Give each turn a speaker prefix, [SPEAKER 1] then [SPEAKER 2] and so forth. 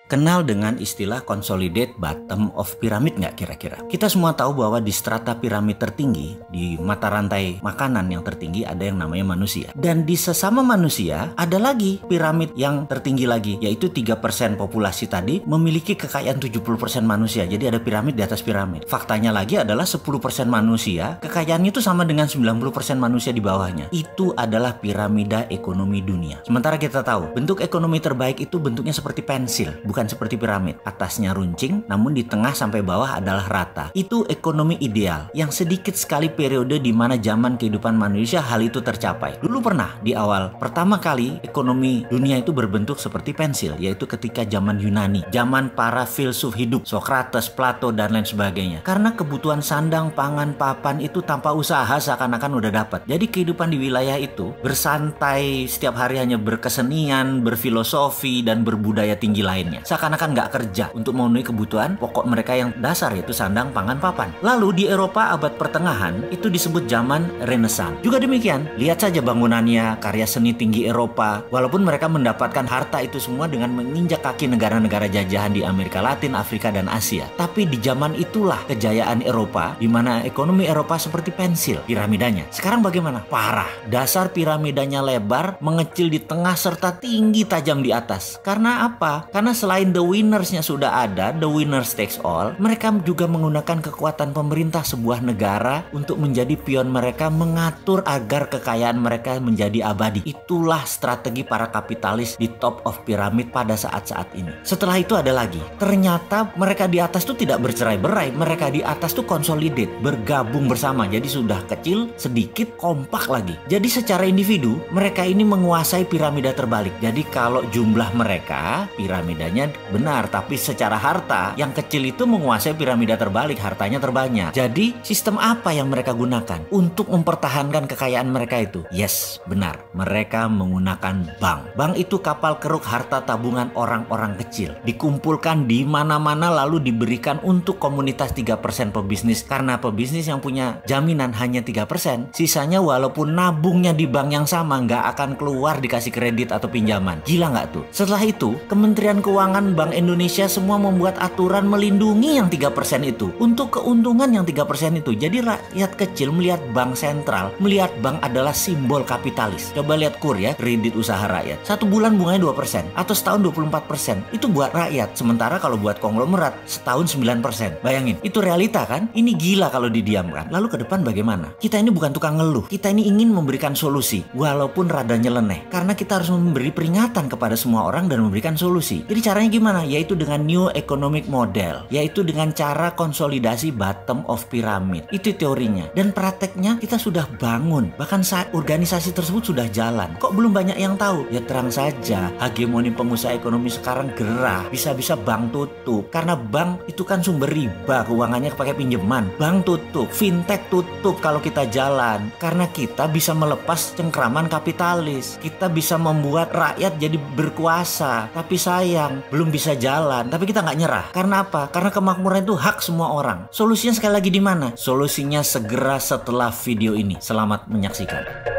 [SPEAKER 1] Kenal dengan istilah consolidate bottom of pyramid nggak kira-kira? Kita semua tahu bahwa di strata piramid tertinggi, di mata rantai makanan yang tertinggi ada yang namanya manusia. Dan di sesama manusia ada lagi piramid yang tertinggi lagi, yaitu 3% populasi tadi memiliki kekayaan 70% manusia. Jadi ada piramid di atas piramid. Faktanya lagi adalah 10% manusia, kekayaannya itu sama dengan 90% manusia di bawahnya. Itu adalah piramida ekonomi dunia. Sementara kita tahu, bentuk ekonomi terbaik itu bentuknya seperti pensil, bukan seperti piramid. Atasnya runcing, namun di tengah sampai bawah adalah rata. Itu ekonomi ideal, yang sedikit sekali periode di mana zaman kehidupan manusia hal itu tercapai. Dulu pernah di awal, pertama kali ekonomi dunia itu berbentuk seperti pensil, yaitu ketika zaman Yunani, zaman para filsuf hidup, Socrates, Plato, dan lain sebagainya. Karena kebutuhan sandang, pangan, papan itu tanpa usaha seakan-akan udah dapat. Jadi kehidupan di wilayah itu bersantai, setiap hari hanya berkesenian, berfilosofi, dan berbudaya tinggi lainnya. Seakan-akan nggak kerja untuk memenuhi kebutuhan pokok mereka yang dasar, yaitu sandang, pangan, papan. Lalu di Eropa abad pertengahan itu disebut zaman Renaissance. Juga demikian, lihat saja bangunannya, karya seni tinggi Eropa. Walaupun mereka mendapatkan harta itu semua dengan menginjak kaki negara-negara jajahan di Amerika Latin, Afrika, dan Asia. Tapi di zaman itulah kejayaan Eropa, di mana ekonomi Eropa seperti pensil piramidanya. Sekarang bagaimana? Parah. Dasar piramidanya lebar, mengecil di tengah, serta tinggi tajam di atas. Karena apa? Karena selain the winnersnya sudah ada, the winners takes all, mereka juga menggunakan kekuatan pemerintah sebuah negara untuk menjadi pion mereka, mengatur agar kekayaan mereka menjadi abadi. Itulah strategi para kapitalis di top of pyramid pada saat-saat ini. Setelah itu ada lagi. Ternyata mereka di atas tuh tidak bercerai-berai, mereka di atas tuh consolidate, bergabung bersama. Jadi sudah kecil, sedikit, kompak lagi. Jadi secara individu, mereka ini menguasai piramida terbalik. Jadi kalau jumlah mereka, piramidanya benar, tapi secara harta yang kecil itu menguasai piramida terbalik, hartanya terbanyak. Jadi sistem apa yang mereka gunakan untuk mempertahankan kekayaan mereka itu? Yes, benar, mereka menggunakan bank. Bank itu kapal keruk harta tabungan orang-orang kecil, dikumpulkan di mana-mana lalu diberikan untuk komunitas 3% pebisnis. Karena pebisnis yang punya jaminan hanya 3%, sisanya walaupun nabungnya di bank yang sama nggak akan keluar dikasih kredit atau pinjaman. Gila nggak tuh? Setelah itu Kementerian Keuangan, Bank Indonesia semua membuat aturan melindungi yang 3% itu untuk keuntungan yang 3% itu. Jadi rakyat kecil melihat bank sentral, melihat bank adalah simbol kapitalis. Coba lihat KUR ya, kredit usaha rakyat. 1 bulan bunganya 2% atau setahun 24%. Itu buat rakyat. Sementara kalau buat konglomerat setahun 9%. Bayangin, itu realita kan? Ini gila kalau didiamkan. Lalu ke depan bagaimana? Kita ini bukan tukang ngeluh. Kita ini ingin memberikan solusi walaupun rada nyeleneh. Karena kita harus memberi peringatan kepada semua orang dan memberikan solusi. Jadi caranya gimana? Yaitu dengan new economic model, yaitu dengan cara konsolidasi bottom of pyramid. Itu teorinya. Dan prakteknya kita sudah bangun. Bahkan saat organisasi tersebut sudah jalan. Kok belum banyak yang tahu? Ya terang saja, hegemoni pengusaha ekonomi sekarang gerah. Bisa-bisa bank tutup. Karena bank itu kan sumber riba, keuangannya pakai pinjaman. Bank tutup, fintech tutup kalau kita jalan. Karena kita bisa melepas cengkraman kapitalis. Kita bisa membuat rakyat jadi berkuasa. Tapi sayang, belum bisa jalan. Tapi kita nggak nyerah. Karena apa? Karena kemakmuran itu hak semua orang. Solusinya sekali lagi di mana? Solusinya segera setelah video ini. Selamat menyaksikan.